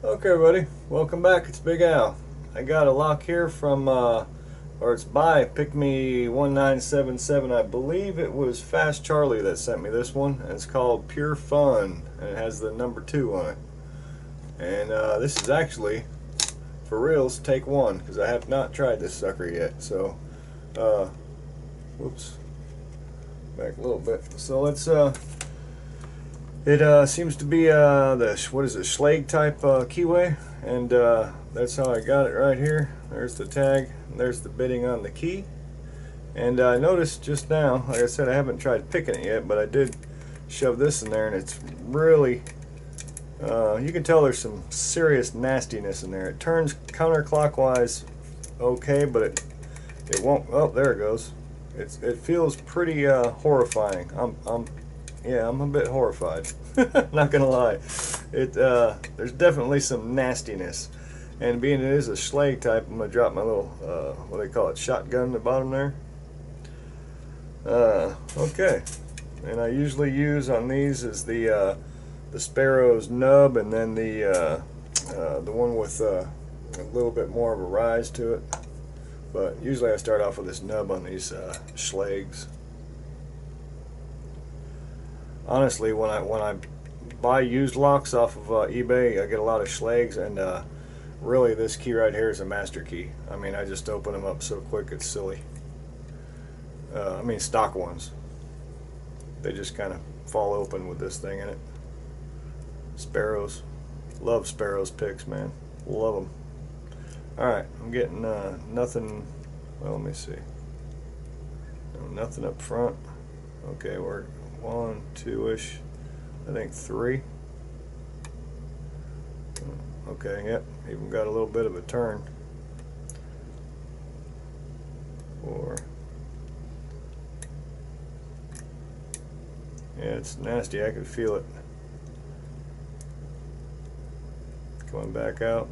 Okay, everybody, welcome back. It's Big Al. I got a lock here from, or it's by Pick Me 1977. I believe it was Fast Charlie that sent me this one. And it's called Pure Fun, and it has the number 2 on it. And this is actually, for reals, take one, because I have not tried this sucker yet. So, whoops, back a little bit. So let's, it seems to be the, what is it, Schlage type keyway, and that's how I got it right here. There's the tag, there's the bitting on the key, and I noticed just now, like I said, I haven't tried picking it yet, but I did shove this in there, and it's really, you can tell there's some serious nastiness in there. It turns counterclockwise okay, but it won't. Oh, there it goes. It feels pretty horrifying. I'm a bit horrified. Not gonna lie. There's definitely some nastiness, and being it is a Schlage type, I'm gonna drop my little what do they call it, shotgun at the bottom there. Okay, and I usually use on these is the Sparrow's nub, and then the one with a little bit more of a rise to it. But usually I start off with this nub on these Schlages. Honestly, when I buy used locks off of eBay, I get a lot of Schlages, and really this key right here is a master key. I mean, I just open them up so quick it's silly. I mean, stock ones, they just kind of fall open with this thing in it. Sparrows, love Sparrows picks, man, love them. Alright, I'm getting nothing. Well, let me see. Nothing up front. Okay, we're 1, 2-ish, I think 3. Okay, yep, even got a little bit of a turn. 4. Yeah, it's nasty, I can feel it. Going back out.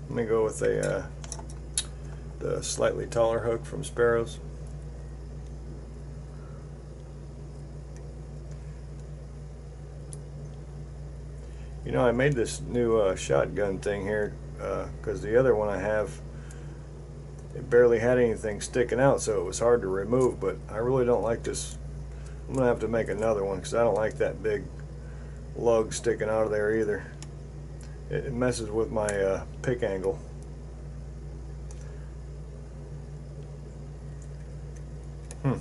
Let me go with the slightly taller hook from Sparrows. You know, I made this new shotgun thing here because the other one I have, it barely had anything sticking out, so it was hard to remove, but I really don't like this. I'm gonna have to make another one because I don't like that big lug sticking out of there either. It messes with my pick angle. I'm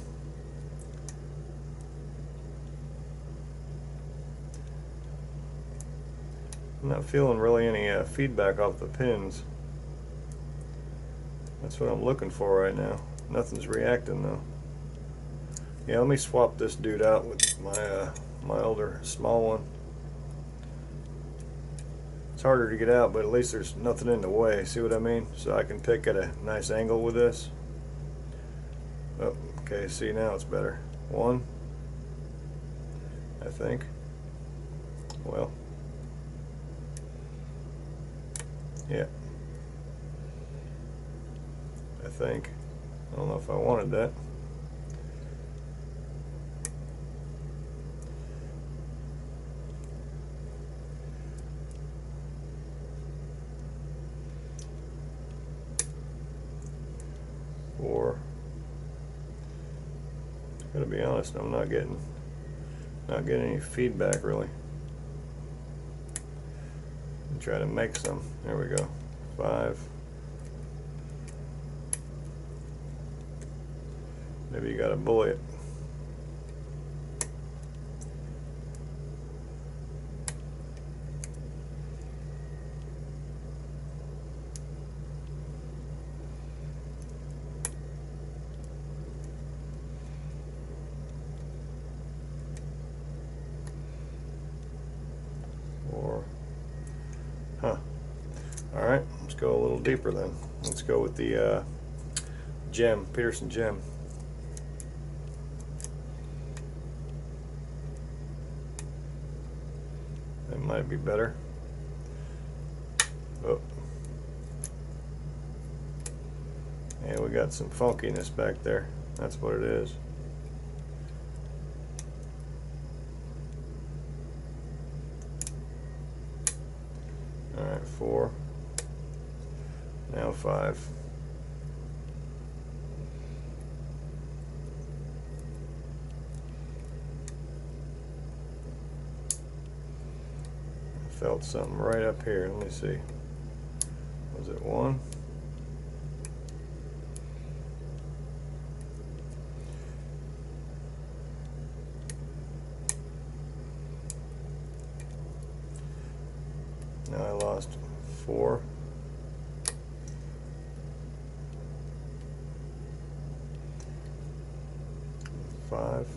not feeling really any feedback off the pins. That's what I'm looking for right now. Nothing's reacting though. Yeah, let me swap this dude out with my older small one. It's harder to get out, but at least there's nothing in the way. See what I mean? So I can pick at a nice angle with this. Oh, okay, see, now it's better. 1, I think. Well, yeah, I think. I don't know if I wanted that. Or, gotta be honest, I'm not getting any feedback really. Try to make some. There we go. 5. Maybe you got to bully it. Or, huh. Alright, let's go a little deeper then. Let's go with the gem, Peterson gem. That might be better. Oh. Yeah, we got some funkiness back there. That's what it is. 4, now 5. I felt something right up here. Let me see. Was it 1? Now I lost 4. 5.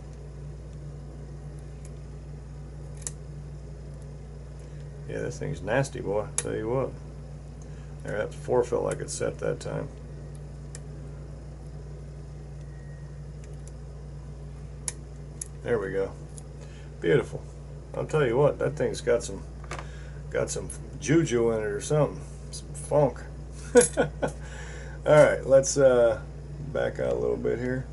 Yeah, this thing's nasty, boy. Tell you what. There, that 4 felt like it set that time. There we go. Beautiful. I'll tell you what, that thing's got some juju in it or something. Some funk. Alright, let's back out a little bit here.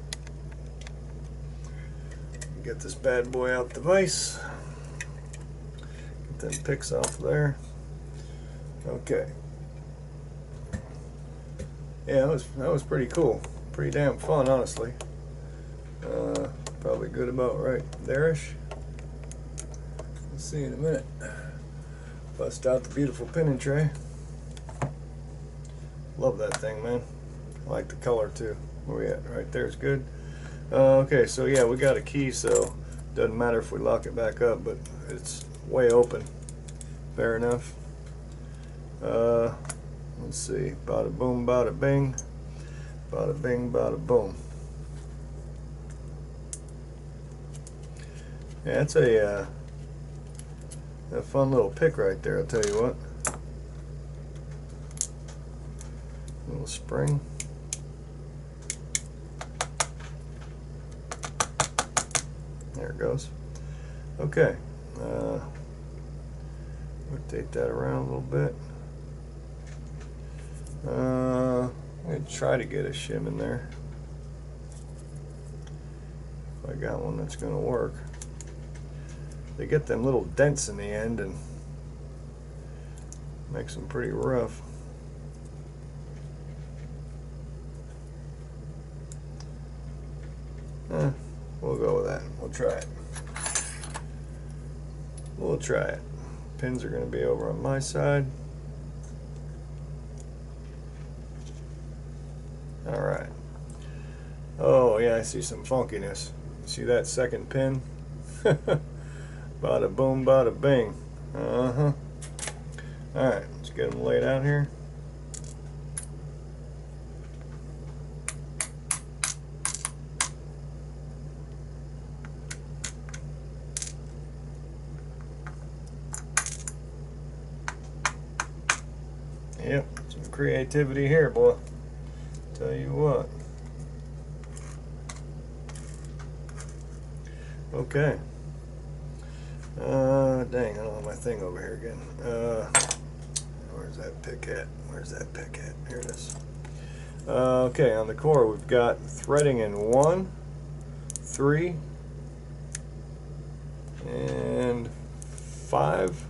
Get this bad boy out the vise. Get them picks off there. Okay. Yeah, that was pretty cool. Pretty damn fun, honestly. Probably good about right there-ish. Let's see in a minute. Bust out the beautiful pinning tray. Love that thing, man. I like the color too. Where we at? Right there's good. Okay, so yeah, we got a key, so doesn't matter if we lock it back up, but it's way open. Fair enough. Let's see. Bada boom, bada bing. Bada bing, bada boom. Yeah, it's a fun little pick right there, I'll tell you what. Little spring. There it goes. Okay. Rotate that around a little bit. I'm going to try to get a shim in there. If I got one that's going to work. They get them little dents in the end and makes them pretty rough. We'll go with that. We'll try it. We'll try it. Pins are going to be over on my side. Alright. Oh yeah, I see some funkiness. See that second pin? Bada boom, bada bing. Uh-huh. Alright, let's get them laid out here. Yep, some creativity here, boy. Tell you what. Okay. Dang, I don't have my thing over here again. Where's that pick at? Where's that pick at? Here it is. Okay, on the core we've got threading in 1, 3, and 5.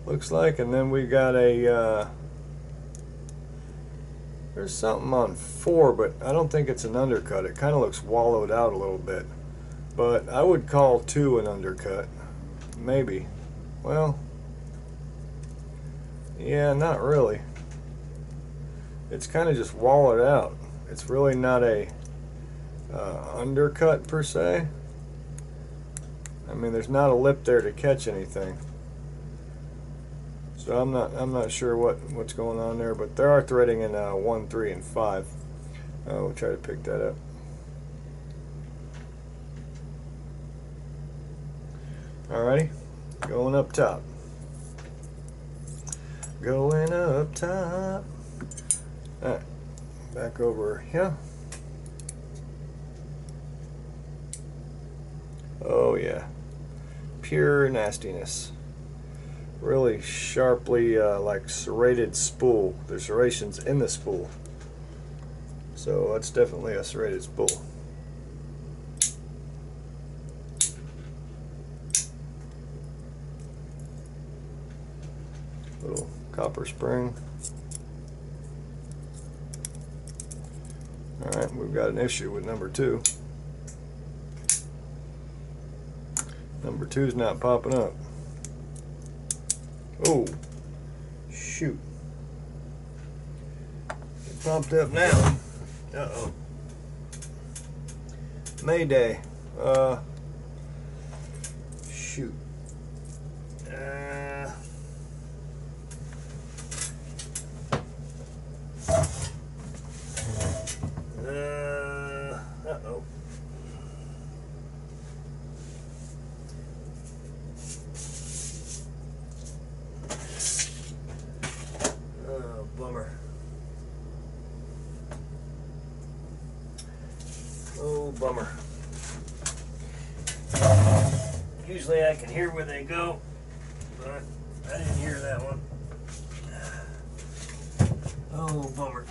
Looks like, and then we got a there's something on 4, but I don't think it's an undercut. It kind of looks wallowed out a little bit, but I would call 2 an undercut. Maybe. Well, yeah, not really. It's kind of just wallowed out. It's really not a undercut per se. I mean, there's not a lip there to catch anything. So I'm not sure what's going on there, but there are threading in 1, 3, and 5. We'll try to pick that up. Alrighty, going up top. Going up top. Alright, back over here. Oh yeah, pure nastiness. Really sharply like serrated spool. There's serrations in the spool, so it's definitely a serrated spool. A little copper spring. Alright, we've got an issue with number 2. Number 2's not popping up. Oh, shoot. It popped up now. Uh-oh. Mayday. Shoot. Uh-oh. Oh, bummer. Oh, bummer. Usually I can hear where they go, but I didn't hear that one. Oh, bummer.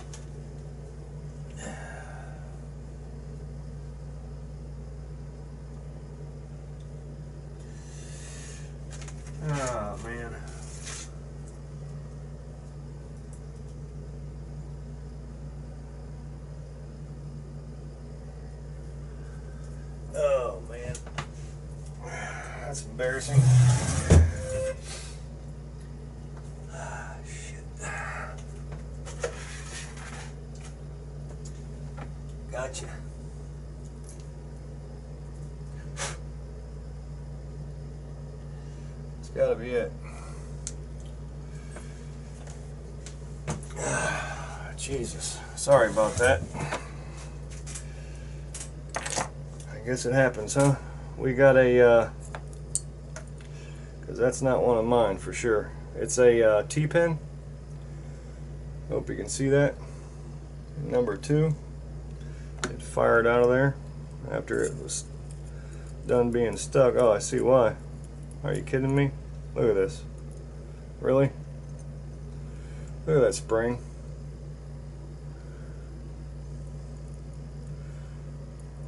Oh, man. Oh, man. That's embarrassing. Ah, shit. Gotcha. It's gotta be it. Jesus. Sorry about that. I guess it happens, huh? We got a, because that's not one of mine for sure. It's a T-pin. Hope you can see that. Number 2. It fired out of there after it was done being stuck. Oh, I see why. Are you kidding me? Look at this. Really? Look at that spring.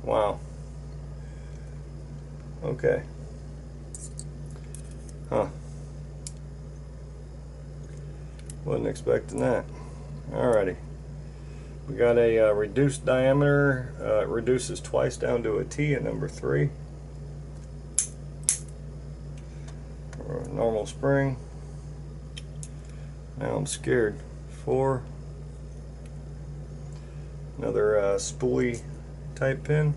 Wow. Okay. Huh. Wasn't expecting that. Alrighty. We got a reduced diameter. It reduces twice down to a T at number 3. Or a normal spring. Now I'm scared. 4. Another spoolie type pin.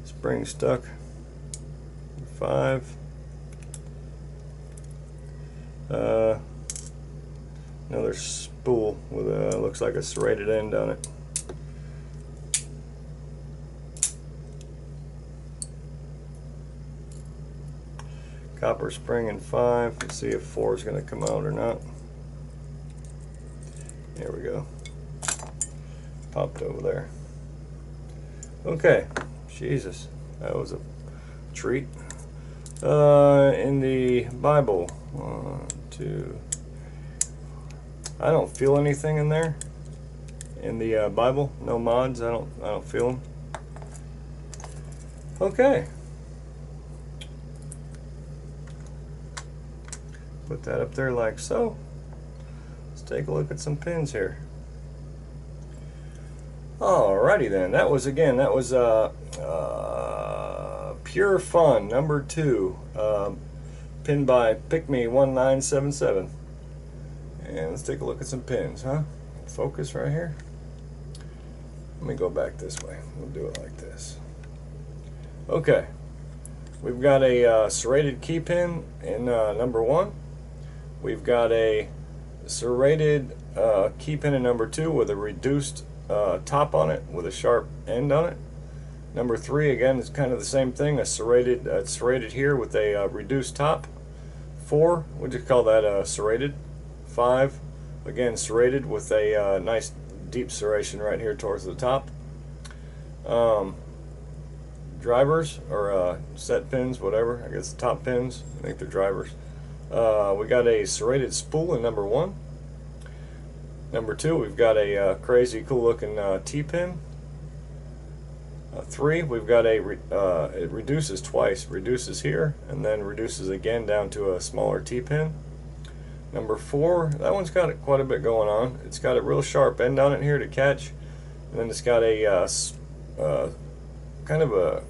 Spring stuck. 5. Another spool with a looks like a serrated end on it. Copper spring in 5. Let's see if 4 is going to come out or not. There we go. Popped over there. Okay. Jesus, that was a treat. In the Bible, 1, 2. I don't feel anything in there. In the Bible, no mods. I don't feel them. Okay. Put that up there like so. Let's take a look at some pins here. Alrighty then. That was Pure Fun number 2, pinned by Pick Me 1977. And let's take a look at some pins, huh? Focus right here. Let me go back this way. We'll do it like this. Okay. We've got a serrated key pin in number 1. We've got a serrated key pin in number 2 with a reduced top on it with a sharp end on it. Number 3 again is kind of the same thing. A serrated, serrated here with a reduced top. 4, we'll just call that serrated. 5, again serrated with a nice deep serration right here towards the top. Drivers or set pins, whatever. I guess top pins. I think they're drivers. We got a serrated spool in number 1. Number 2, we've got a crazy cool looking T-pin. 3, we've got it reduces twice, reduces here and then reduces again down to a smaller T-pin. Number 4, that one's got quite a bit going on. It's got a real sharp end on it here to catch, and then it's got a kind of a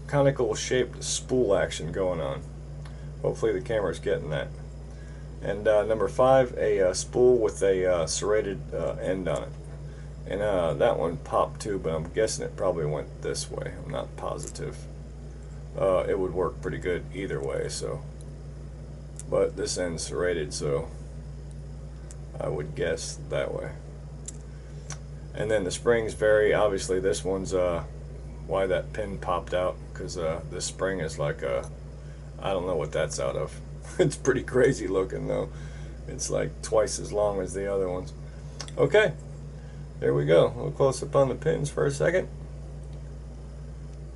conical shaped spool action going on. Hopefully the camera's getting that. And number 5, a spool with a serrated end on it. And that one popped too, but I'm guessing it probably went this way. I'm not positive. It would work pretty good either way, so. But this end's serrated, so I would guess that way. And then the springs vary. Obviously, this one's why that pin popped out, because this spring is like I don't know what that's out of. It's pretty crazy looking though. It's like twice as long as the other ones. Okay. There we go. A little close up on the pins for a second.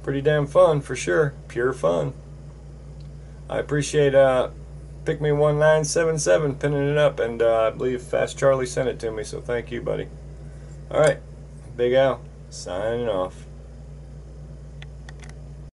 Pretty damn fun for sure. Pure fun. I appreciate Pick Me 1977 pinning it up, and I believe Fast Charlie sent it to me, so thank you, buddy. Alright, Big Al, signing off.